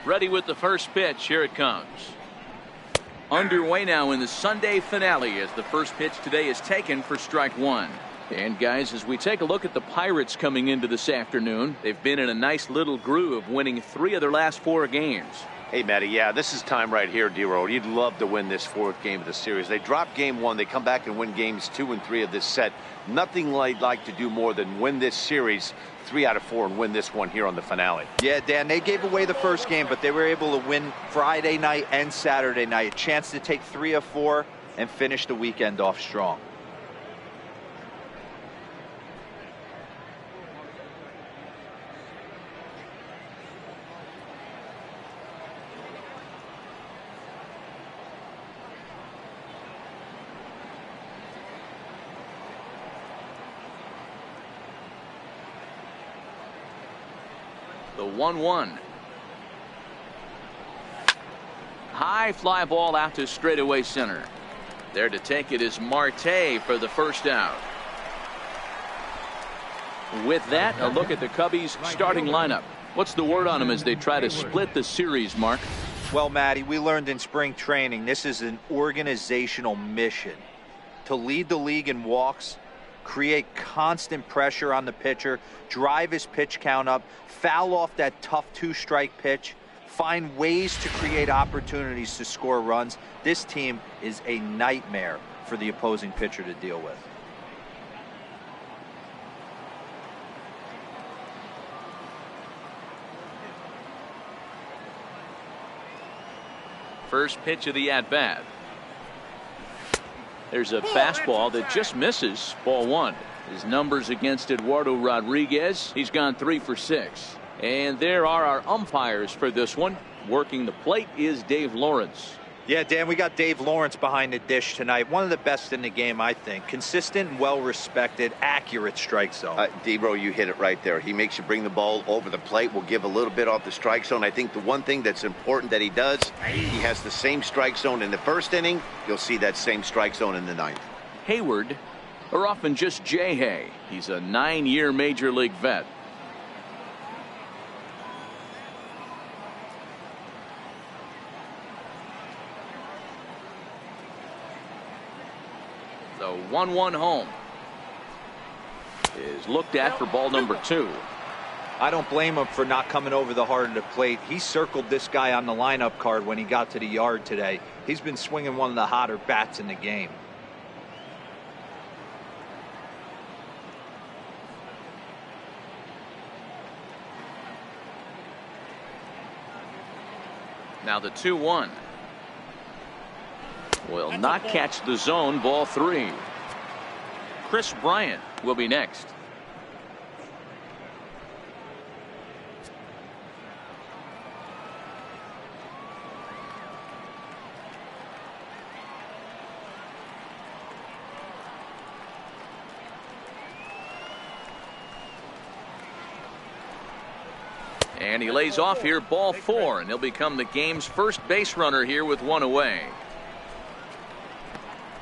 Ready with the first pitch. Here it comes. Underway now in the Sunday finale as the first pitch today is taken for strike one. And guys, as we take a look at the Pirates coming into this afternoon, they've been in a nice little groove, winning 3 of their last 4 games. Hey, Matty, yeah, this is time right here, D-Road. You'd love to win this 4th game of the series. They drop game 1. They come back and win games 2 and 3 of this set. Nothing like to do more than win this series 3 out of 4 and win this one here on the finale. Yeah, Dan, they gave away the first game, but they were able to win Friday night and Saturday night. A chance to take 3 of 4 and finish the weekend off strong. The 1-1. High fly ball out to straightaway center. There to take it is Marte for the first out. With that, a look at the Cubbies' starting lineup. What's the word on them as they try to split the series, Mark? Well, Matty, we learned in spring training this is an organizational mission. To lead the league in walks, create constant pressure on the pitcher, drive his pitch count up, foul off that tough 2-strike pitch, find ways to create opportunities to score runs. This team is a nightmare for the opposing pitcher to deal with. First pitch of the at-bat. There's a fastball that just misses. Ball 1. His numbers against Eduardo Rodriguez. He's gone 3 for 6. And there are our umpires for this one. Working the plate is Dave Lawrence. Yeah, Dan, we got Dave Lawrence behind the dish tonight. One of the best in the game, I think. Consistent and well-respected, accurate strike zone. D-Bro, you hit it right there. He makes you bring the ball over the plate. Will give a little bit off the strike zone. I think the one thing that's important that he does, he has the same strike zone in the first inning. You'll see that same strike zone in the 9th. Hayward, or often just J-Hay. He's a 9-year Major League vet. The 1-1 home is looked at for ball number 2. I don't blame him for not coming over the heart of the plate. He circled this guy on the lineup card when he got to the yard today. He's been swinging one of the hotter bats in the game. Now the 2-1. Will not catch the zone. Ball 3. Chris Bryant will be next. And he lays off here. Ball 4, and he'll become the game's first base runner here with 1 away.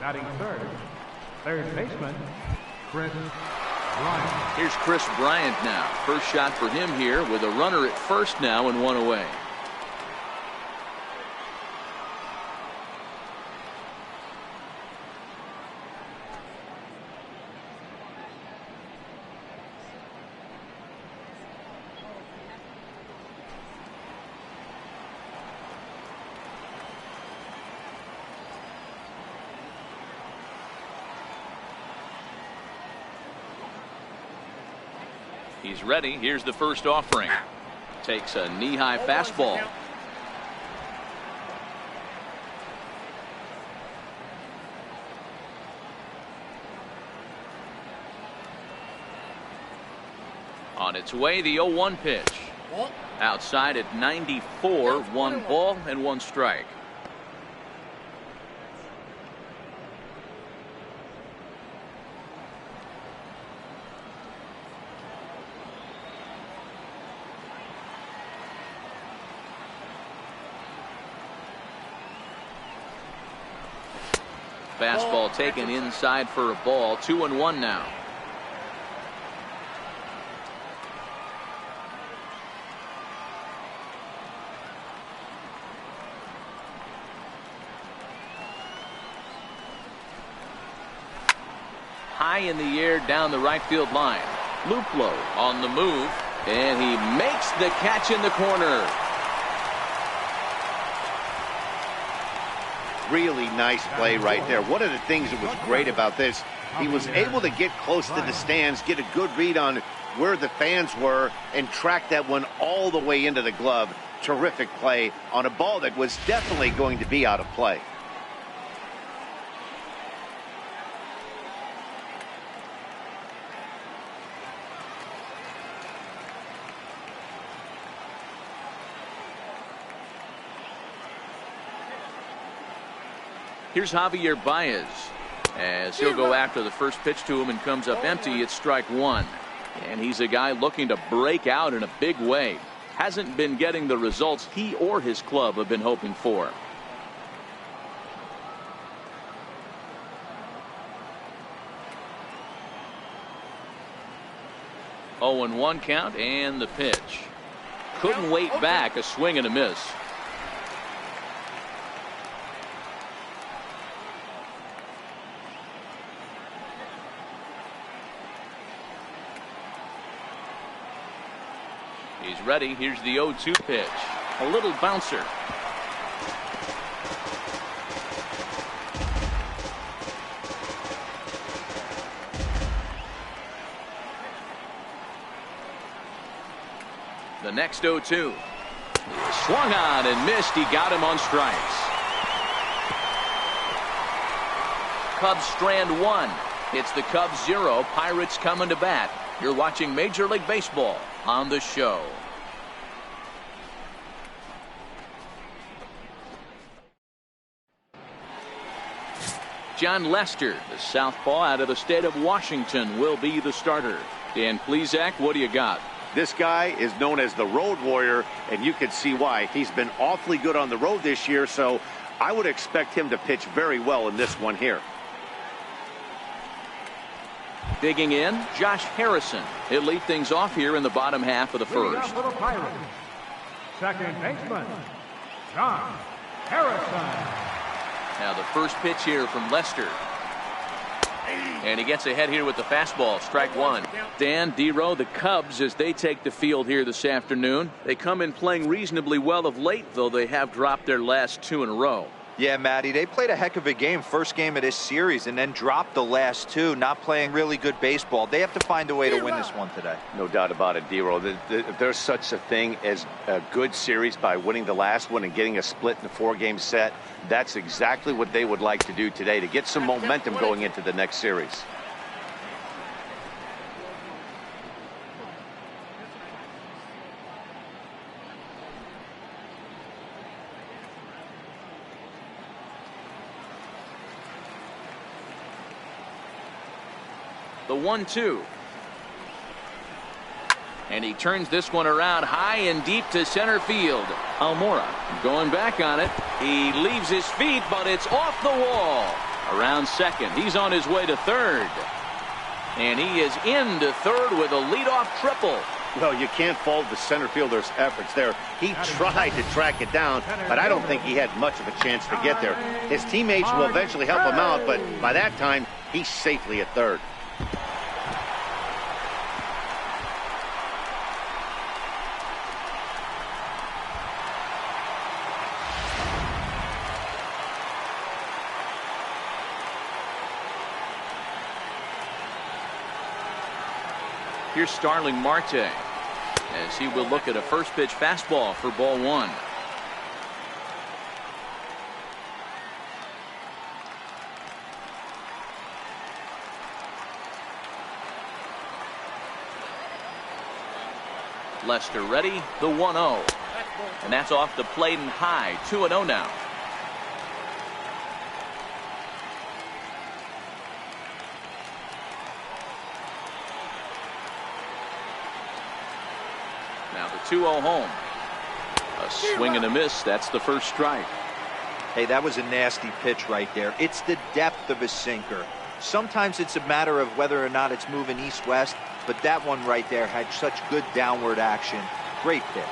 Batting third baseman, Chris Bryant. Here's Chris Bryant now. First shot for him here with a runner at first now and 1 away. He's ready. Here's the first offering. Takes a knee-high fastball. On its way, the 0-1 pitch. Outside at 94, 1 ball and 1 strike. Fastball taken inside for a ball. 2-1 now. high in the air down the right field line. Luplow on the move, and he makes the catch in the corner. Really nice play right there. One of the things that was great about this, he was able to get close to the stands, get a good read on where the fans were, and track that one all the way into the glove. Terrific play on a ball that was definitely going to be out of play. Here's Javier Baez as he'll go after the first pitch to him and comes up empty. It's strike one. And he's a guy looking to break out in a big way. Hasn't been getting the results he or his club have been hoping for. Oh, and 1 count, and the pitch. Couldn't wait back. A swing and a miss. He's ready. Here's the 0-2 pitch. A little bouncer. The next 0-2. Swung on and missed. He got him on strikes. Cubs strand 1. It's the Cubs 0. Pirates coming to bat. You're watching Major League Baseball on the show. John Lester, the southpaw out of the state of Washington, will be the starter. Dan Plesac, what do you got? This guy is known as the road warrior, and you can see why. He's been awfully good on the road this year, so I would expect him to pitch very well in this one here. Digging in, Josh Harrison. He'll lead things off here in the bottom half of the first. Second baseman, Josh Harrison. Now the first pitch here from Lester. And he gets ahead here with the fastball. Strike one. Dan, D-Row, the Cubs, as they take the field here this afternoon. They come in playing reasonably well of late, though they have dropped their last 2 in a row. Yeah, Matty, they played a heck of a game first game of this series and then dropped the last 2, not playing really good baseball. They have to find a way to win this one today. No doubt about it, D-Row. There's such a thing as a good series by winning the last one and getting a split in a 4-game set. That's exactly what they would like to do today to get some momentum going into the next series. The 1-2. And he turns this one around high and deep to center field. Almora going back on it. He leaves his feet, but it's off the wall. Around second. He's on his way to third. And he is into third with a leadoff triple. Well, you can't fault the center fielder's efforts there. He tried to track it down, but I don't think he had much of a chance to get there. His teammates will eventually help him out, but by that time, he's safely at third. Here's Starling Marte as he will look at a first pitch fastball for ball 1. Lester ready, the 1-0. And that's off the plate and high. 2-0 now. Now the 2-0 home. A swing and a miss. That's the first strike. Hey, that was a nasty pitch right there. It's the depth of a sinker. Sometimes it's a matter of whether or not it's moving east-west, but that one right there had such good downward action. Great pitch.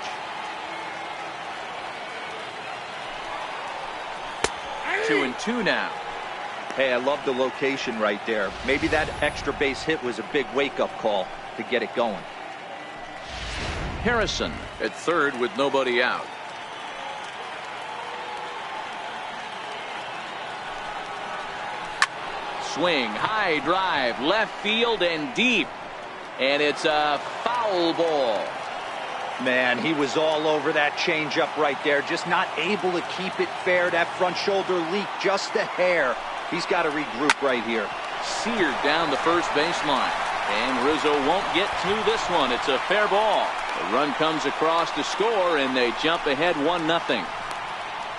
Two and 2 now. Hey, I love the location right there. Maybe that extra base hit was a big wake-up call to get it going. Harrison at third with nobody out. Swing, high drive, left field and deep. And it's a foul ball. Man, he was all over that changeup right there. Just not able to keep it fair. That front shoulder leak just a hair. He's got to regroup right here. Seared down the first baseline. And Rizzo won't get to this one. It's a fair ball. The run comes across to score, and they jump ahead 1-0.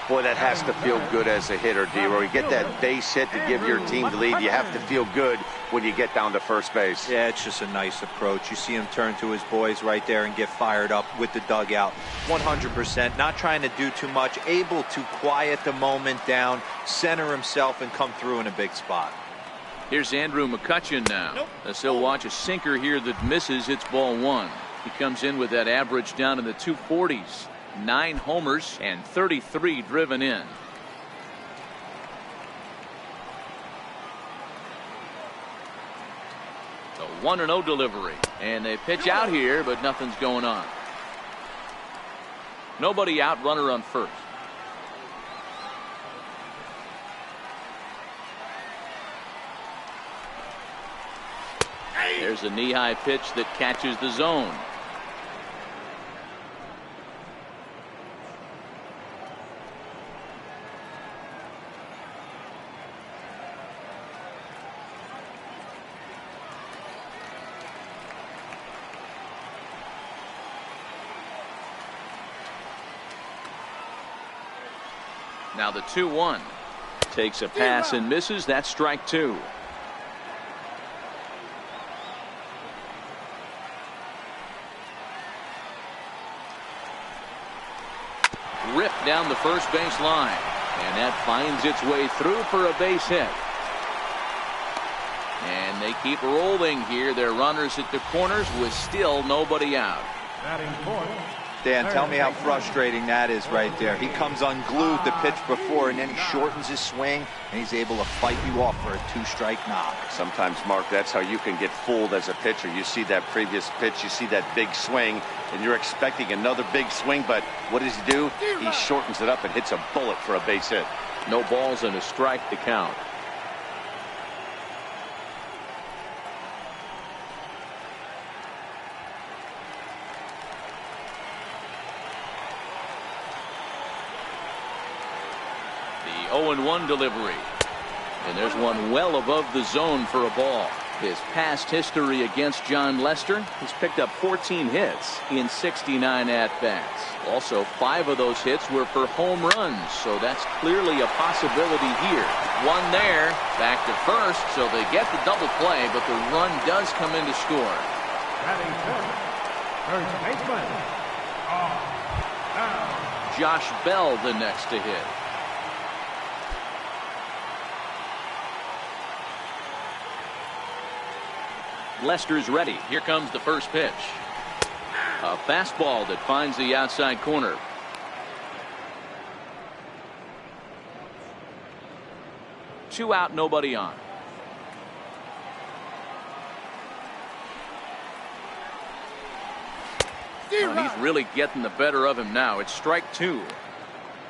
Boy, that has to feel good as a hitter, D-Row. You get that base hit to give your team the lead. You have to feel good when you get down to first base. Yeah, it's just a nice approach. You see him turn to his boys right there and get fired up with the dugout. 100%. Not trying to do too much. Able to quiet the moment down, center himself, and come through in a big spot. Here's Andrew McCutchen now. As he'll watch a sinker here that misses. It's ball one. He comes in with that average down in the 240s. 9 homers and 33 driven in. The 1-0 delivery. And they pitch out here, but nothing's going on. Nobody out, runner on first. There's a knee-high pitch that catches the zone. Now the 2-1. Takes a pass and misses. That's strike two. Ripped down the first base line. And that finds its way through for a base hit. And they keep rolling here. They're runners at the corners with still nobody out. Dan, tell me how frustrating that is right there. He comes unglued the pitch before, and then he shortens his swing, and he's able to fight you off for a 2-strike knock. Sometimes, Mark, that's how you can get fooled as a pitcher. You see that previous pitch, you see that big swing, and you're expecting another big swing, but what does he do? He shortens it up and hits a bullet for a base hit. No balls and a strike to count. The 0-1 delivery. And there's one well above the zone for a ball. His past history against John Lester, he's picked up 14 hits in 69 at-bats. Also, 5 of those hits were for home runs, so that's clearly a possibility here. One there, back to first, so they get the double play, but the run does come in to score. Batting first baseman. Josh Bell the next to hit. Lester's ready. Here comes the first pitch. A fastball that finds the outside corner. Two out, nobody on. Well, he's really getting the better of him now. It's strike two.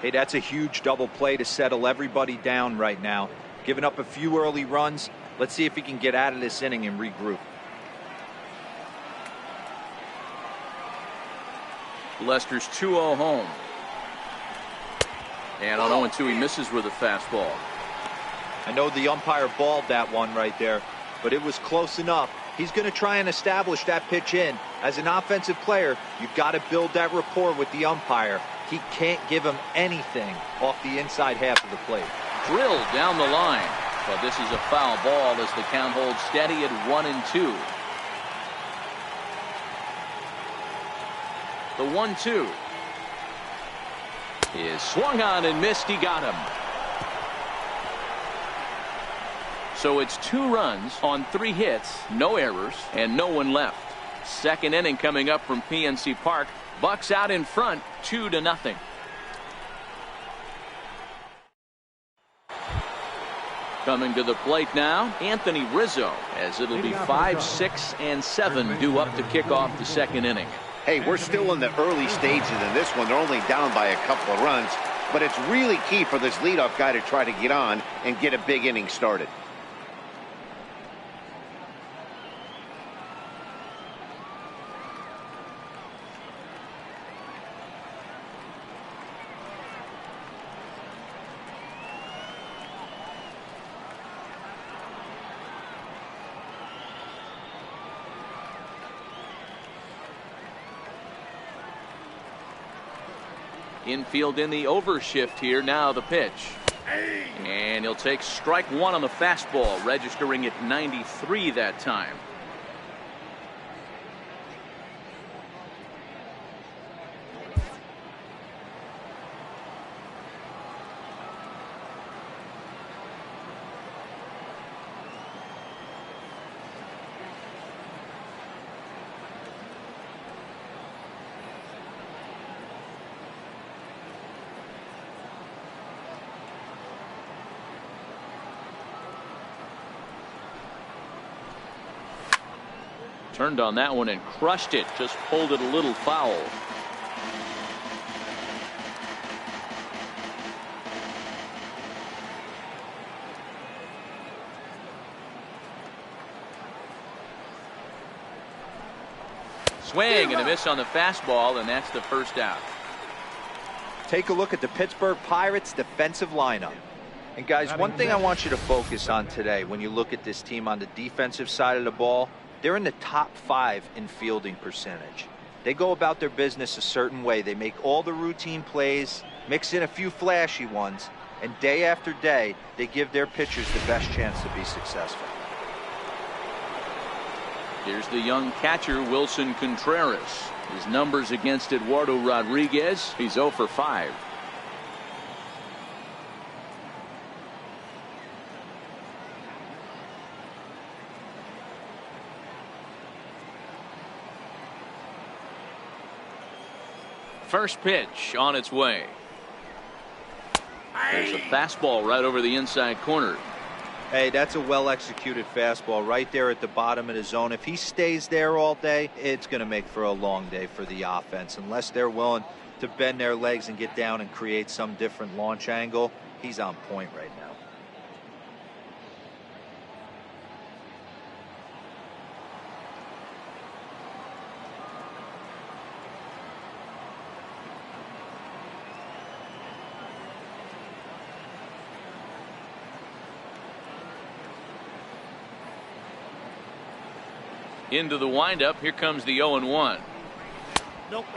Hey, that's a huge double play to settle everybody down right now. Giving up a few early runs. Let's see if he can get out of this inning and regroup. Lester's 2-0 home. And on 0-2 he misses with a fastball. I know the umpire balled that one right there, but it was close enough. He's going to try and establish that pitch in. As an offensive player, you've got to build that rapport with the umpire. He can't give him anything off the inside half of the plate. Drilled down the line. But this is a foul ball as the count holds steady at 1-2. The 1-2 is swung on and missed. He got him. So it's 2 runs on 3 hits, no errors, and no one left. Second inning coming up from PNC Park. Bucks out in front, 2-0. Coming to the plate now, Anthony Rizzo, as it'll be 5, 6, and 7 due up to kick off the second inning. Hey, we're still in the early stages in this one. They're only down by a couple of runs, but it's really key for this leadoff guy to try to get on and get a big inning started. Infield in the overshift here. Now the pitch. And he'll take strike one on the fastball, registering at 93 that time. Turned on that one and crushed it. Just pulled it a little foul. Swing and a miss on the fastball, and that's the first out. Take a look at the Pittsburgh Pirates defensive lineup. And guys, one thing I want you to focus on today when you look at this team on the defensive side of the ball, they're in the top 5 in fielding percentage. They go about their business a certain way. They make all the routine plays, mix in a few flashy ones, and day after day, they give their pitchers the best chance to be successful. Here's the young catcher, Wilson Contreras. His numbers against Eduardo Rodriguez, he's 0 for 5. First pitch on its way. There's a fastball right over the inside corner. Hey, that's a well-executed fastball right there at the bottom of the zone. If he stays there all day, it's going to make for a long day for the offense. Unless they're willing to bend their legs and get down and create some different launch angle, he's on point right now. Into the windup. Here comes the 0-1.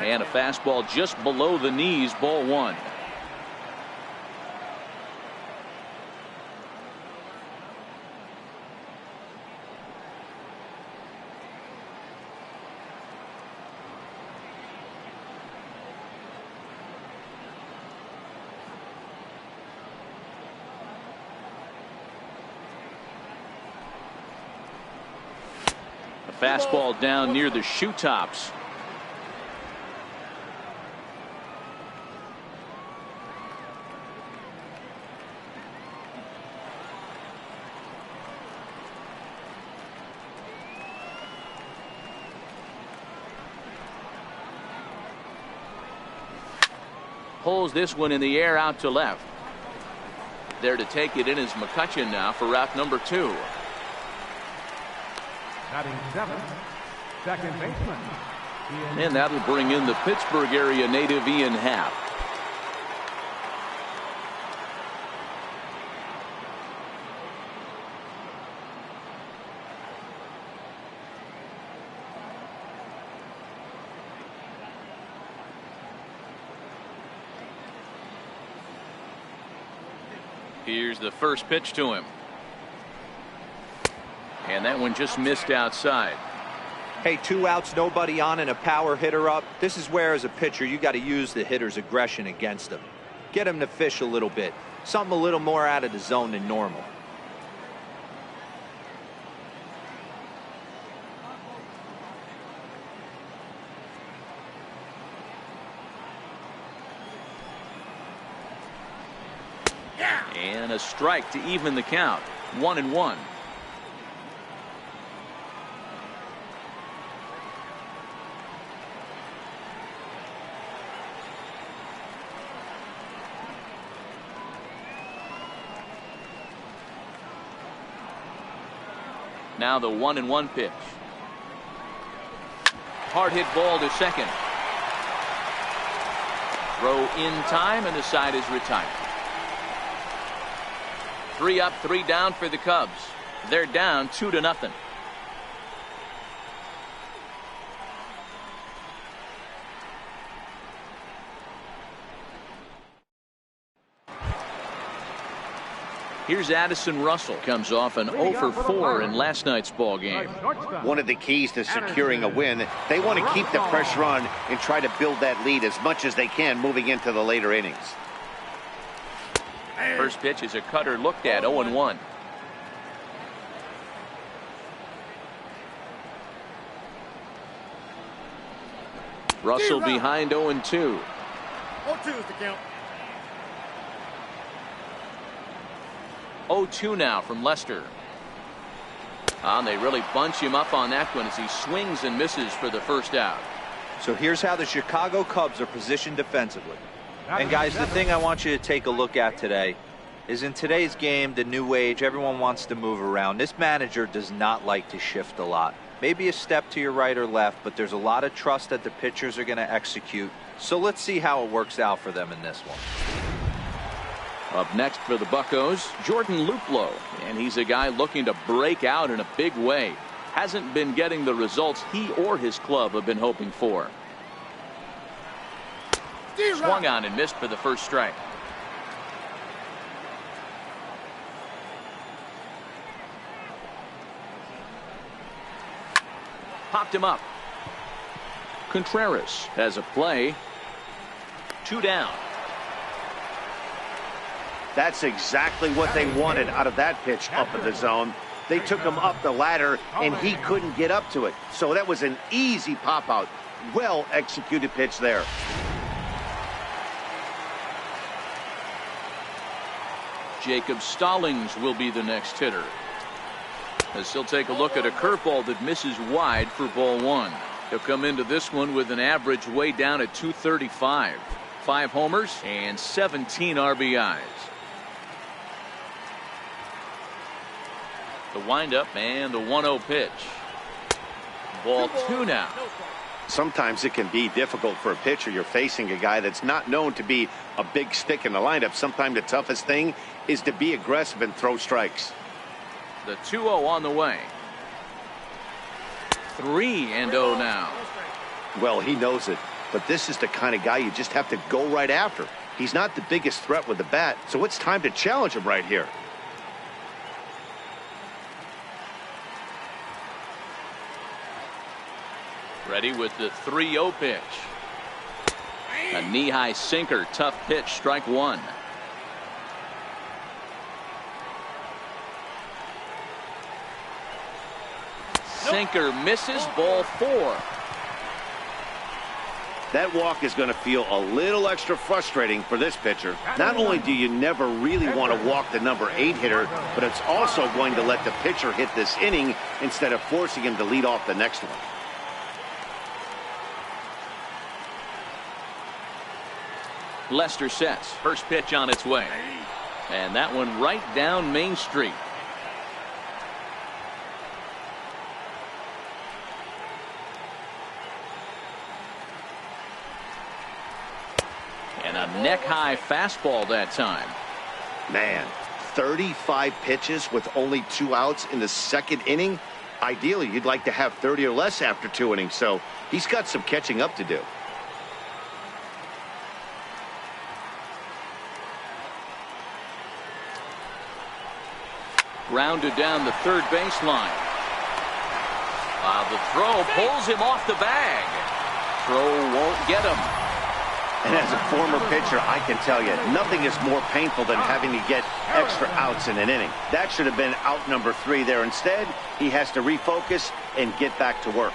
And a fastball just below the knees, ball 1. Fastball down near the shoe tops. Pulls this one in the air out to left. There to take it in is McCutchen now for route number 2. Batting 7, second baseman. And that'll bring in the Pittsburgh area native Ian Happ. Here's the first pitch to him. And that one just missed outside. Hey, 2 outs, nobody on, and a power hitter up. This is where, as a pitcher, you got to use the hitter's aggression against him. Get him to fish a little bit. Something a little more out of the zone than normal. And a strike to even the count. 1-1. Now the 1-1 pitch. Hard hit ball to second. Throw in time, and the side is retired. 3 up, 3 down for the Cubs. They're down 2-0. Here's Addison Russell. Comes off an 0 for 4 in last night's ball game. One of the keys to securing a win, they want to keep the pressure on and try to build that lead as much as they can moving into the later innings. First pitch is a cutter looked at, 0-1. Russell behind 0-2. 0-2 is the count. 0-2 now from Lester. And they really bunch him up on that one as he swings and misses for the first out. So here's how the Chicago Cubs are positioned defensively. And guys, the thing I want you to take a look at today is in today's game, the new age, everyone wants to move around. This manager does not like to shift a lot. Maybe a step to your right or left, but there's a lot of trust that the pitchers are going to execute. So let's see how it works out for them in this one. Up next for the Buccos, Jordan Luplow, and he's a guy looking to break out in a big way. Hasn't been getting the results he or his club have been hoping for. Swung on and missed for the first strike. Popped him up. Contreras has a play. 2 down. That's exactly what they wanted out of that pitch up in the zone. They took him up the ladder, and he couldn't get up to it. So that was an easy pop-out. Well-executed pitch there. Jacob Stallings will be the next hitter, as he'll take a look at a curveball that misses wide for ball 1. He'll come into this one with an average way down at 235. 5 homers and 17 RBIs. The windup and the 1-0 pitch. Ball 2 now. Sometimes it can be difficult for a pitcher. You're facing a guy that's not known to be a big stick in the lineup. Sometimes the toughest thing is to be aggressive and throw strikes. The 2-0 on the way. 3-0 now. Well, he knows it, but this is the kind of guy you just have to go right after. He's not the biggest threat with the bat, so it's time to challenge him right here. Ready with the 3-0 pitch. A knee-high sinker, tough pitch, strike 1. Sinker misses, ball 4. That walk is going to feel a little extra frustrating for this pitcher. Not only do you never really want to walk the number 8 hitter, but it's also going to let the pitcher hit this inning instead of forcing him to lead off the next one. Lester sets. First pitch on its way. And that one right down Main Street. And a neck-high fastball that time. Man, 35 pitches with only 2 outs in the second inning. Ideally, you'd like to have 30 or less after 2 innings, so he's got some catching up to do. Grounded down the third baseline. The throw pulls him off the bag. Throw won't get him. And as a former pitcher, I can tell you, nothing is more painful than having to get extra outs in an inning. That should have been out number 3 there. Instead, he has to refocus and get back to work.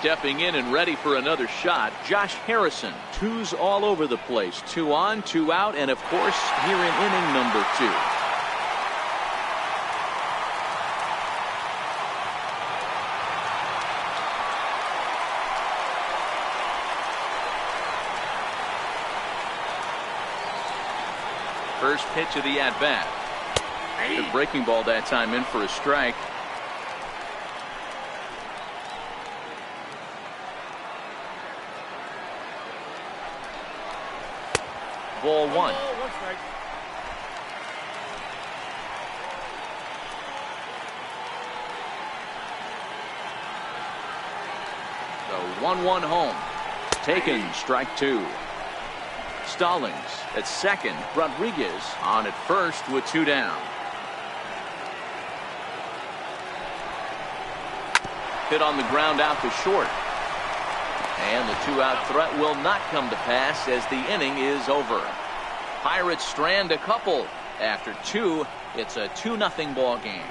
Stepping in and ready for another shot, Josh Harrison. Twos all over the place. 2 on, 2 out, and of course, here in inning number 2. First pitch of the at-bat. The breaking ball that time in for a strike. Ball 1. The 1-1 home. Taken, strike 2. Stallings at second. Rodriguez on at first with 2 down. Hit on the ground out to short. And the 2-out threat will not come to pass as the inning is over. Pirates strand a couple. After 2, it's a 2-0 ball game.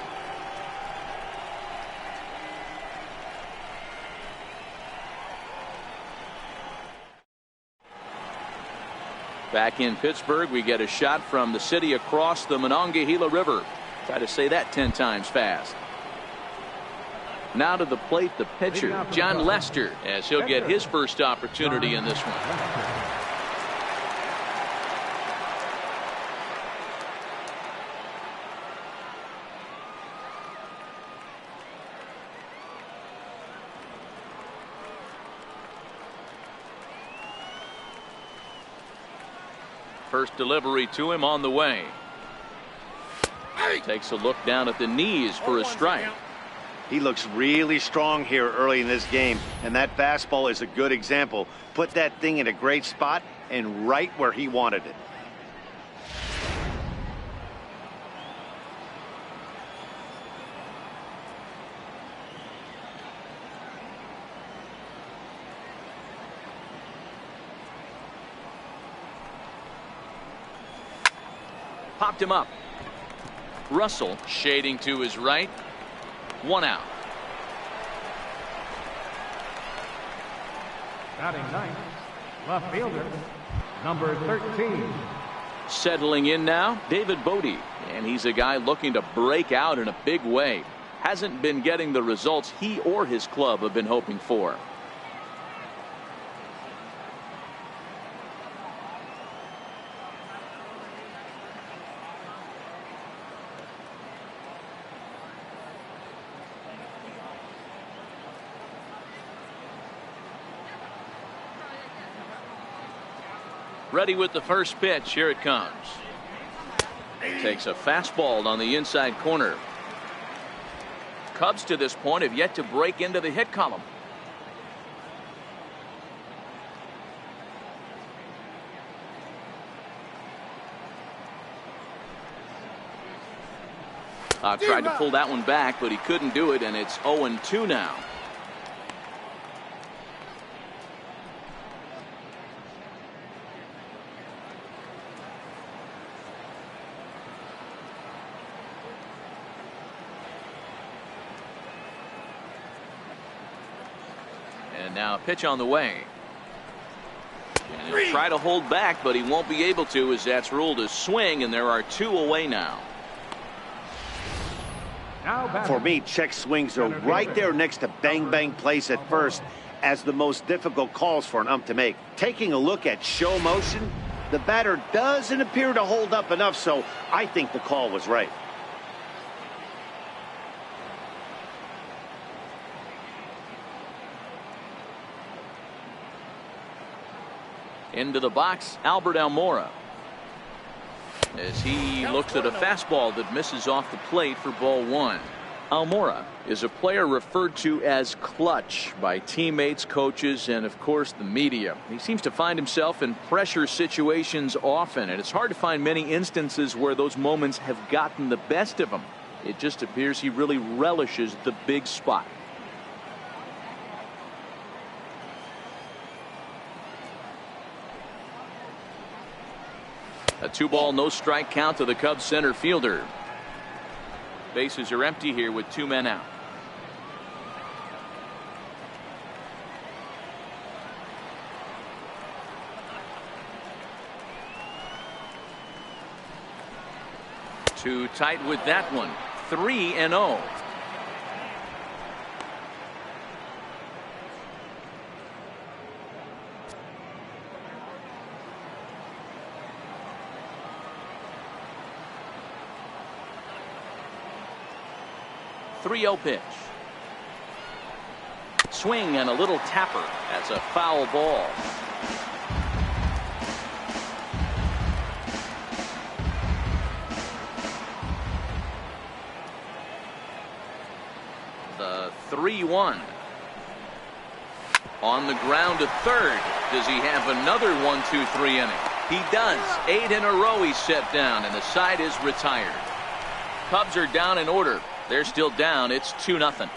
Back in Pittsburgh, we get a shot from the city across the Monongahela River. Try to say that 10 times fast. Now to the plate, the pitcher, John Lester, as he'll get his first opportunity in this one. First delivery to him on the way. Takes a look down at the knees for a strike. He looks really strong here early in this game, and that fastball is a good example. Put that thing in a great spot and right where he wanted it. Popped him up. Russell shading to his right. 1 out. Batting ninth, left fielder, number 13. Settling in now, David Bodie. And he's a guy looking to break out in a big way. Hasn't been getting the results he or his club have been hoping for. Ready with the first pitch. Here it comes. Takes a fastball on the inside corner. Cubs to this point have yet to break into the hit column. Tried to pull that one back, but he couldn't do it, and it's 0-2 now. And now a pitch on the way. And he'll try to hold back, but he won't be able to, as that's ruled a swing, and there are 2 away now. For me, check swings are right there next to bang bang plays at first as the most difficult calls for an ump to make. Taking a look at show motion, the batter doesn't appear to hold up enough, so I think the call was right. Into the box, Albert Almora, as he looks at a fastball that misses off the plate for ball 1. Almora is a player referred to as clutch by teammates, coaches, and of course the media. He seems to find himself in pressure situations often, and it's hard to find many instances where those moments have gotten the best of him. It just appears he really relishes the big spot. A 2-ball, no strike count to the Cubs center fielder. Bases are empty here with 2 men out. Too tight with that one. 3-0. Three-0 pitch. Swing and a little tapper. That's a foul ball. The 3-1. On the ground to third. Does he have another 1-2-3 inning? He does. 8 in a row he's set down, and the side is retired. Cubs are down in order. They're still down. It's 2-0.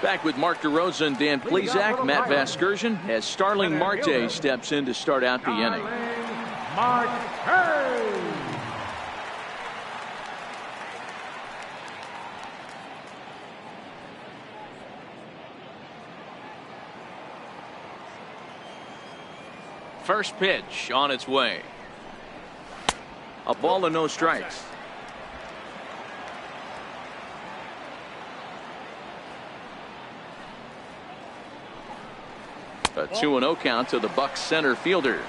Back with Mark DeRosa and Dan Plesac. Matt Vasgersian as Starling Marte steps in to start out the inning. First pitch on its way. A ball and no strikes. A 2-0 count to the Bucs center fielder.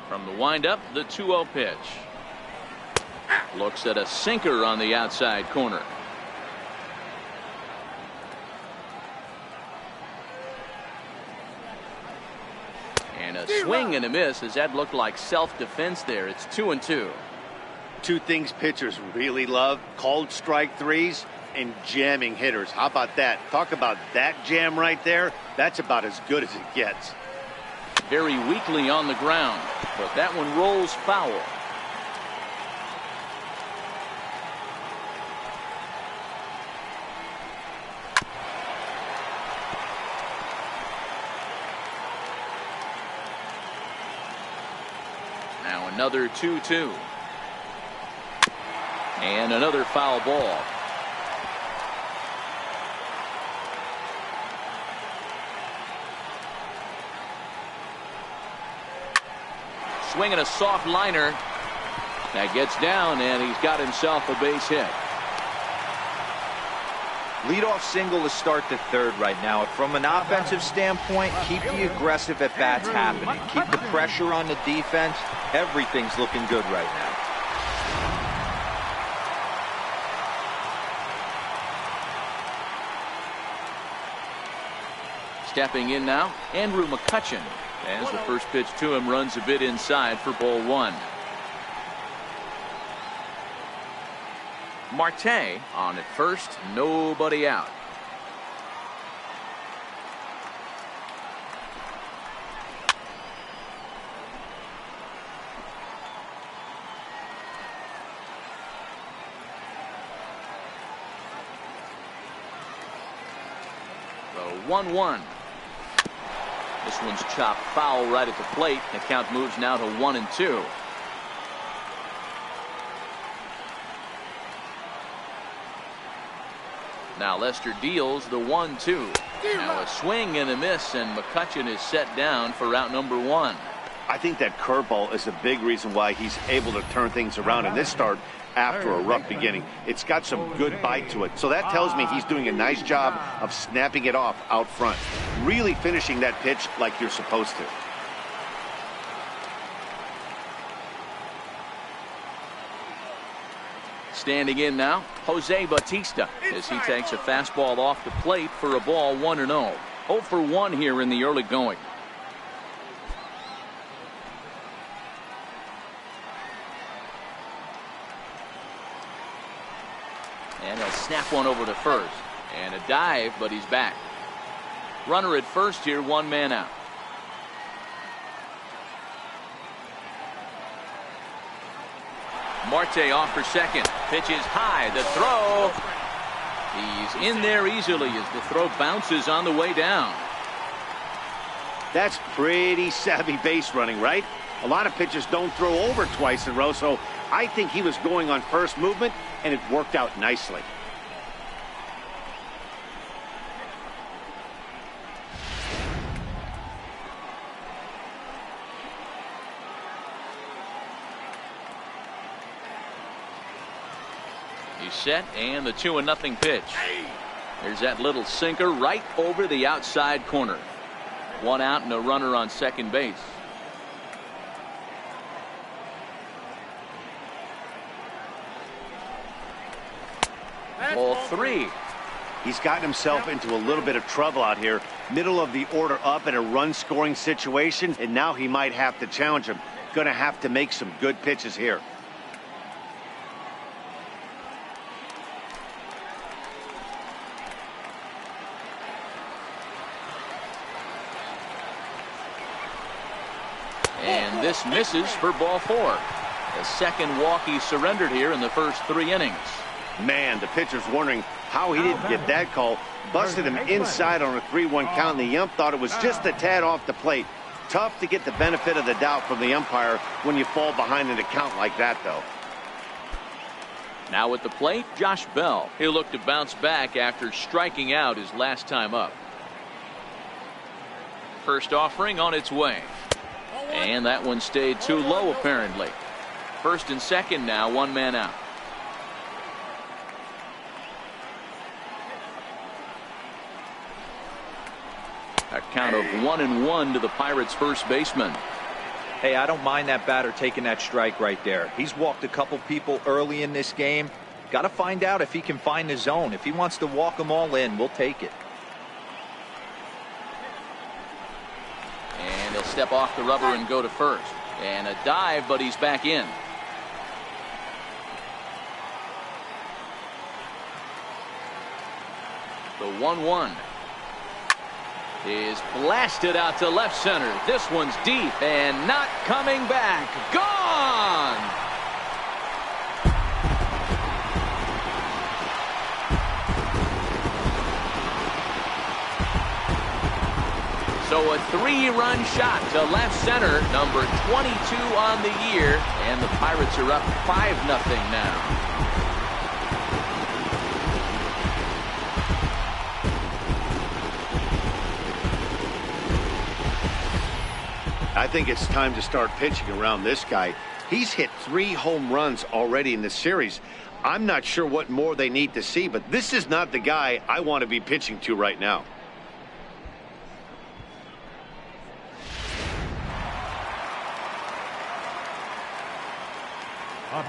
From the windup, the 2-0 pitch. Looks at a sinker on the outside corner. And a swing and a miss, as that looked like self-defense there. It's 2-2. Two things pitchers really love: called strike threes and jamming hitters. How about that? Talk about that jam right there. That's about as good as it gets. Very weakly on the ground, but that one rolls foul. Now another 2-2. And another foul ball. Swinging a soft liner. That gets down, and he's got himself a base hit. Leadoff single to start the third right now. From an offensive standpoint, keep the aggressive at bats happening. Keep the pressure on the defense. Everything's looking good right now. Stepping in now, Andrew McCutchen. As the first pitch to him runs a bit inside for ball one. Marte on at first, nobody out. The 1-1. This one's chopped foul right at the plate. The count moves now to 1-2. Now Lester deals the 1-2. Now a swing and a miss, and McCutchen is set down for out number one. I think that curveball is a big reason why he's able to turn things around in this start after a rough beginning. It's got some good bite to it. So that tells me he's doing a nice job of snapping it off out front. Really finishing that pitch like you're supposed to. Standing in now, Jose Bautista, as he takes a fastball off the plate for a ball 1-0. 0 for 1 here in the early going. And he'll snap one over to first. And a dive, but he's back. Runner at first here, one man out. Marte off for second. Pitch is high. The throw. He's in there easily as the throw bounces on the way down. That's pretty savvy base running, right? A lot of pitchers don't throw over twice in a row, so I think he was going on first movement, and it worked out nicely. He's set, and the 2-0 pitch. There's that little sinker right over the outside corner. One out and a runner on second base. Ball 3. He's gotten himself into a little bit of trouble out here. Middle of the order up in a run-scoring situation, and now he might have to challenge him. Going to have to make some good pitches here. And this misses for ball 4. The second walk he surrendered here in the first 3 innings. Man, the pitcher's wondering how he didn't get that call. Busted him inside on a 3-1 count, and the ump thought it was just a tad off the plate. Tough to get the benefit of the doubt from the umpire when you fall behind in a count like that, though. Now at the plate, Josh Bell. He'll look to bounce back after striking out his last time up. First offering on its way. And that one stayed too low, apparently. First and second now, 1 man out. A count of 1-1 to the Pirates' first baseman. Hey, I don't mind that batter taking that strike right there. He's walked a couple people early in this game. Got to find out if he can find the zone. If he wants to walk them all in, we'll take it. And he'll step off the rubber and go to first. And a dive, but he's back in. The 1-1 is blasted out to left center. This one's deep and not coming back. Gone! So a 3-run shot to left center, number 22 on the year, and the Pirates are up 5-0 now. I think it's time to start pitching around this guy. He's hit 3 home runs already in this series. I'm not sure what more they need to see, but this is not the guy I want to be pitching to right now.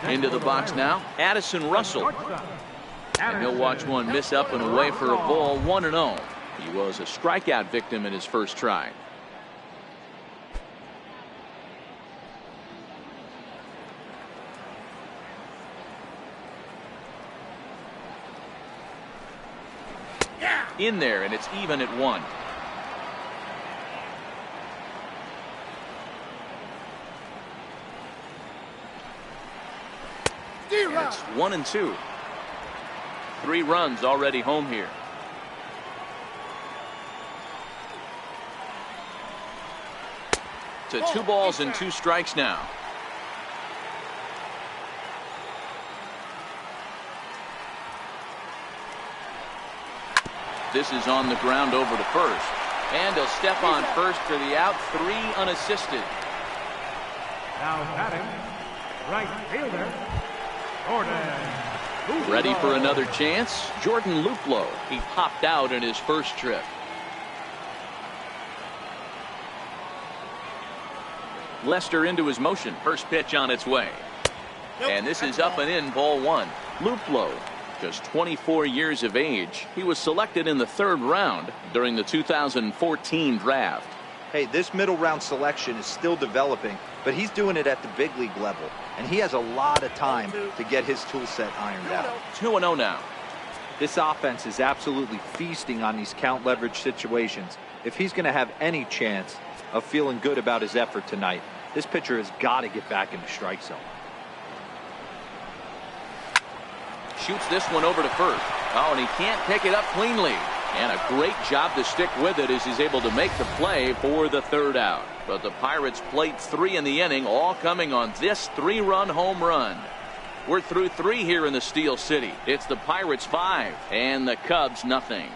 Into the box now, Addison Russell. And he'll watch one miss up and away for a ball, 1-0. He was a strikeout victim in his first try. In there, and it's even at 1. And it's 1-2. 3 runs already home here. To 2 balls and 2 strikes now. This is on the ground over to first. And a step on first for the out, 3 unassisted. Now batting, right fielder, Jordan. Ready for another chance? Jordan Luplow. He popped out in his first trip. Lester into his motion. First pitch on its way. And this is up and in, ball 1. Luplow, just 24 years of age. He was selected in the 3rd round during the 2014 draft. Hey, this middle round selection is still developing, but he's doing it at the big league level, and he has a lot of time to get his tool set ironed out. 2-0 now. This offense is absolutely feasting on these count leverage situations. If he's going to have any chance of feeling good about his effort tonight, this pitcher has got to get back in the strike zone. Shoots this one over to first. Oh, and he can't pick it up cleanly. And a great job to stick with it as he's able to make the play for the third out. But the Pirates played 3 in the inning, all coming on this 3-run home run. We're through 3 here in the Steel City. It's the Pirates 5 and the Cubs nothing.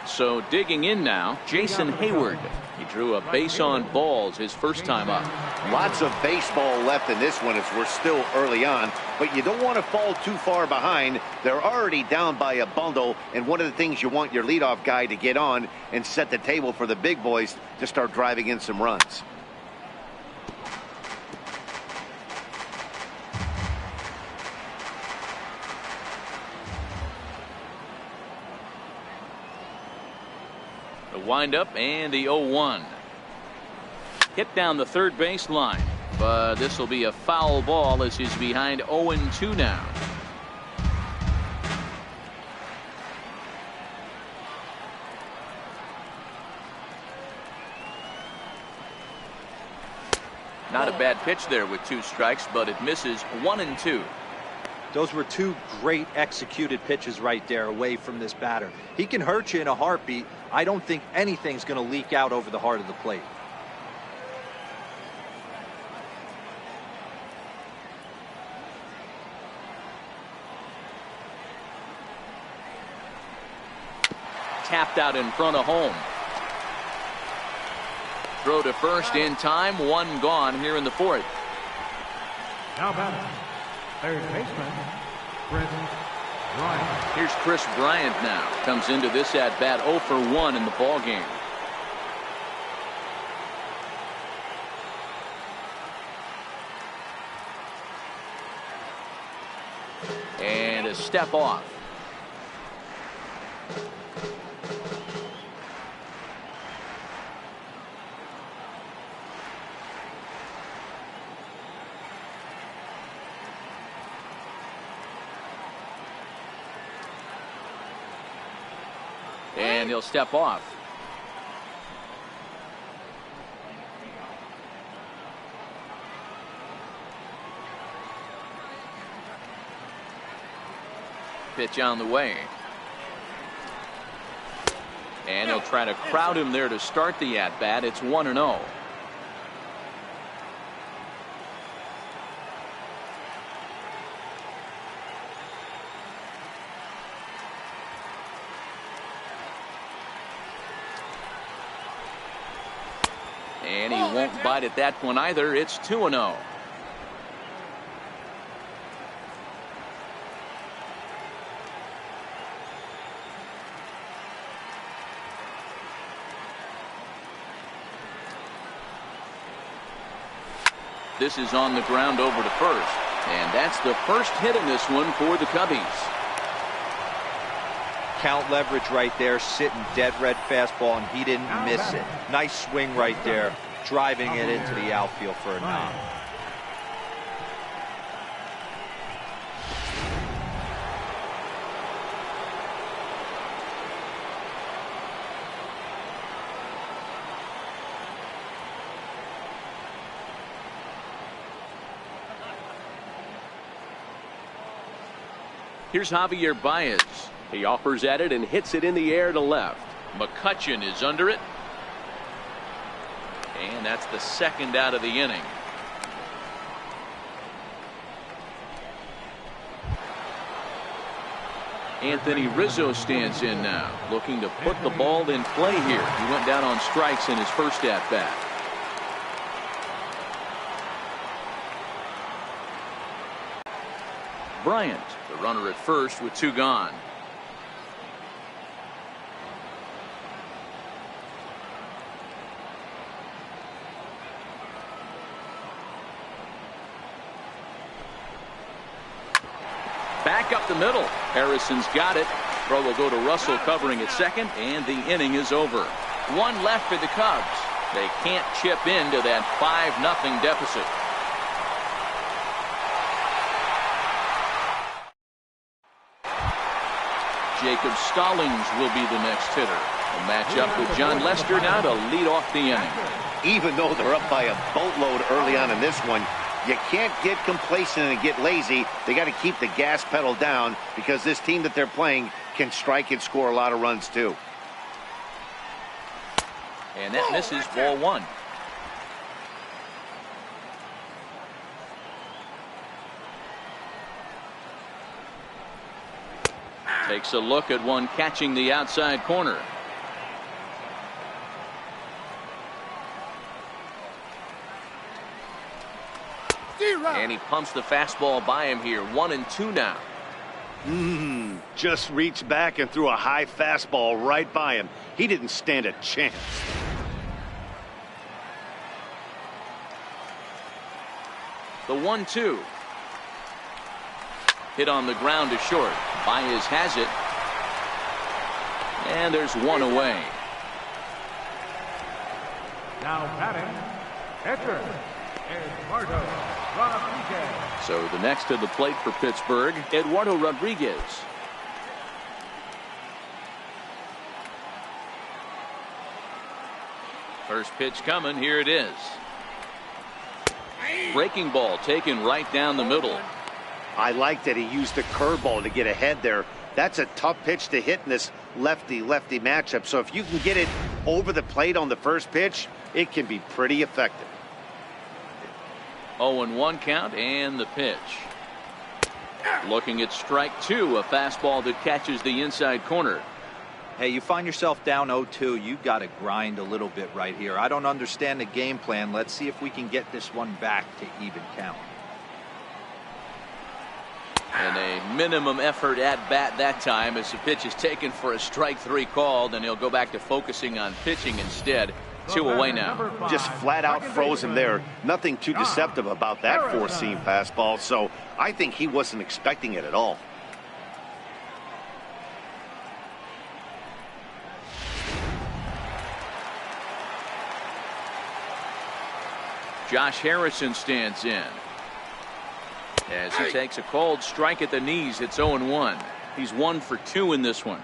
So digging in now, Jason Hayward. He drew a base on balls his first time up. Lots of baseball left in this one as we're still early on, but you don't want to fall too far behind. They're already down by a bundle, and one of the things you want your leadoff guy to get on and set the table for the big boys to start driving in some runs. The windup and the 0-1. Hit down the third base line, but this will be a foul ball as he's behind 0-2 now. Not a bad pitch there with 2 strikes, but it misses 1-2. Those were 2 great executed pitches right there away from this batter. He can hurt you in a heartbeat. I don't think anything's going to leak out over the heart of the plate. Tapped out in front of home. Throw to first in time. 1 gone here in the 4th. Now batting, third baseman, Chris Bryant. Here's Chris Bryant now. Comes into this at bat 0 for 1 in the ball game. And a step off. And he'll step off. Pitch on the way. And he'll try to crowd him there to start the at-bat. It's 1-0. And he won't bite at that one either. It's 2-0. This is on the ground over to first. And that's the first hit in this one for the Cubbies. Count leverage right there, sitting dead red fastball, and he didn't miss it. Nice swing right there, driving it into the outfield for a knock. Here's Javier Baez. He offers at it and hits it in the air to left. McCutchen is under it. And that's the second out of the inning. Anthony Rizzo stands in now, looking to put the ball in play here. He went down on strikes in his first at-bat. Bryant, the runner at first with 2 gone. Back up the middle. Harrison's got it. Throw will go to Russell covering at second, and the inning is over. 1 left for the Cubs. They can't chip into that 5-0 deficit. Jacob Stallings will be the next hitter. A match up with John Lester now to lead off the inning. Even though they're up by a boatload early on in this one, You can't get complacent and get lazy. They got to keep the gas pedal down because this team that they're playing can strike and score a lot of runs too. And that misses, ball one. Takes a look at one catching the outside corner. And he pumps the fastball by him here. 1-2 now. Just reached back and threw a high fastball right by him. He didn't stand a chance. The 1-2. Hit on the ground to short. Baez has it. And there's one away. Now batting, catcher, Eduardo Rodriguez. So the next to the plate for Pittsburgh, Eduardo Rodriguez. First pitch coming. Here it is. Breaking ball taken right down the middle. I like that he used the curveball to get ahead there. That's a tough pitch to hit in this lefty-lefty matchup. So if you can get it over the plate on the first pitch, it can be pretty effective. 0-1 count and the pitch. Looking at strike two, a fastball that catches the inside corner. Hey, you find yourself down 0-2, you got to grind a little bit right here. I don't understand the game plan. Let's see if we can get this one back to even count. And a minimum effort at bat that time as the pitch is taken for a strike three call. Then he'll go back to focusing on pitching instead. 2 away now. Just flat out froze him there. Nothing too deceptive about that four-seam fastball. So I think he wasn't expecting it at all. Josh Harrison stands in as he takes a cold strike at the knees. It's 0-1. He's 1 for 2 in this one.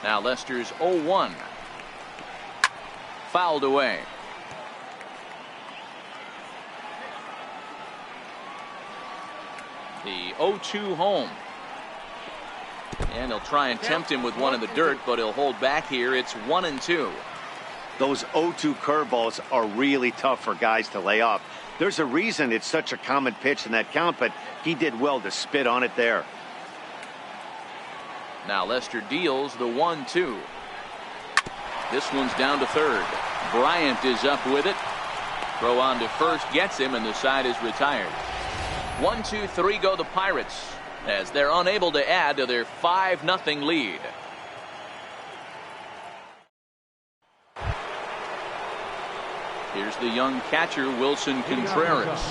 Now Lester's 0-1. Fouled away. The 0-2 home. And he'll try and tempt him with one in the dirt, but he'll hold back here. It's 1-2. Those 0-2 curveballs are really tough for guys to lay off. There's a reason it's such a common pitch in that count, but he did well to spit on it there. Now Lester deals the 1-2. This one's down to third. Bryant is up with it. Throw on to first gets him, and the side is retired. 1-2-3 go the Pirates as they're unable to add to their 5-0 lead. Here's the young catcher, Wilson Contreras.